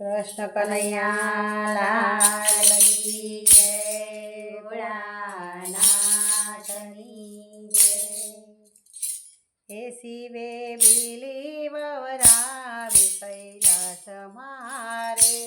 કૃષ્ણ કનૈયા લાલ કી જય, ભોળાનાથની જય. હે શિવે બીલી વવરાવી કૈલાસ મારે,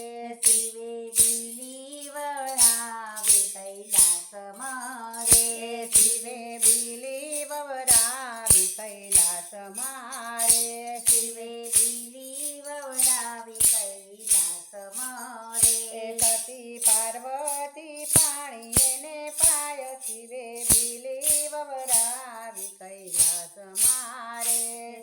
શિવે બીલી વવરાવી કૈલાસ મારે, શિવે બીલી વવરાવી કૈલાસ મારે, શિવે બીલી વવરાવી કૈલાસ મારે. સતી પાર્વતી પાણી એને પાય, શિવે બીલી વવરાવી કૈલાસ મારે,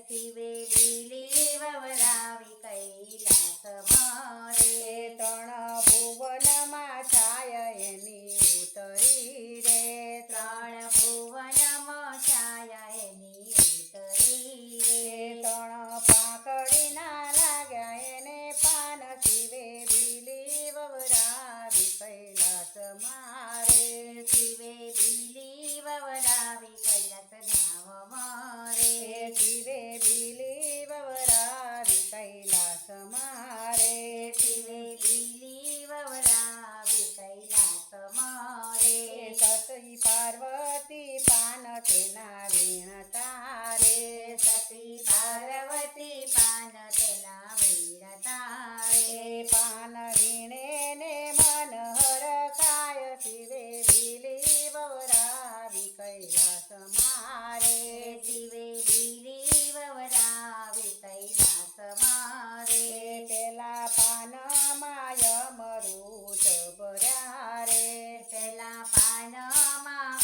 શિવે બીલી વવરાવી કૈલાસ મારે. ત્રણ ભુવનમાં છાય એની ઉતરી રે, ત્રણ ભુવનમાં છાયા એની ઉતરી રે. ત્રણ પાંખડીના લાગ્યા એને પાન, શિવે બીલી વવરાવી કૈલાસ મારે, શિવે બીલી વવરાવી કૈલાસ નામ મારે. શિવે બીલી વવરાવી કૈલાસ મારે, શિવે બીલી વવરાવી કૈલાસ મારે. સતી પાર્વતી પાન તેના વીણતા રે, સતી પાર્વતી પાન તેના વીણતા રે. પાન વીણે ને મન હરખાય, શિવે બીલી વવરાવી કૈલાસ મારે, શિવે બીલી વવરાવી કૈલાસ મારે. પેલા પાનમાં અમૃત ભર્યા રે, પેલા પાનમાં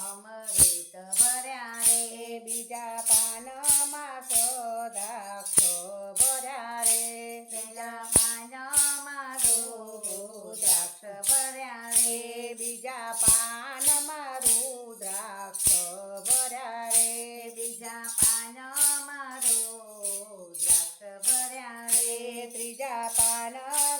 અમૃત ભર્યા રે. બીજા પાનમાં દ્રાક્ષ ભર્યા રે, પેલા પાનમાં દ્રાક્ષ ભર્યા રે. બીજા પાનમાં રુદ્રાક્ષ ભર્યા રે, બીજા પાનમાં દ્રાક્ષ ભર્યા રે. ત્રીજા પાન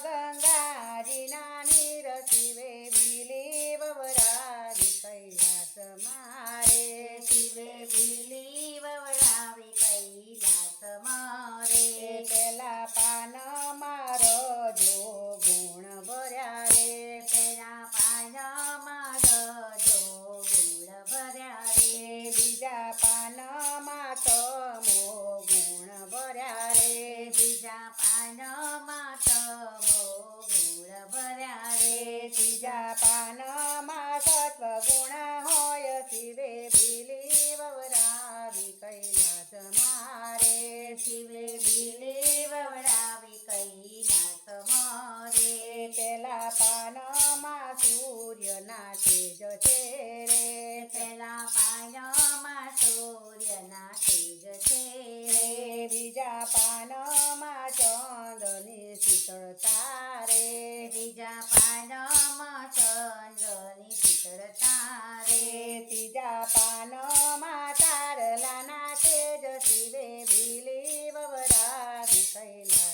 ગંગાજીના નીર, શિવે બીલી વવરાવી કૈલાસ મારે, શિવે બીલી વવરાવી કૈલાસ મારે. પેલા પાનમાં રજો ગુણ ભર્યા રે, પેલા પાનમાં રજો ગુણ ભર્યા રે. બીજા પાનમાં તમો ગુણ ભર્યા રે, બીજા પાનમાં તમો ગુણ ભર્યા રે. ત્રીજા પાનમાં સત્વ ગુણ હોય, શિવે બીલી વવરાવી કૈલાસ મારે, શિવે બીલી વવરાવી કૈલાસ મારે. પેલા પાનમાં સૂર્યના તેજ છે રે, પેલા પાનમાં સૂર્યના તેજ છે રે. બીજા પાનમાં ચંદ્રની શીતળતા રે, બીજા પાનમાં ચંદ્રની શીતળતા રે. ત્રીજા પાનમાં તારલાના તેજ, શિવે બીલી વવરાવી કૈલાસ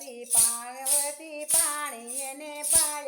પાર્વતી પાણી એને પાય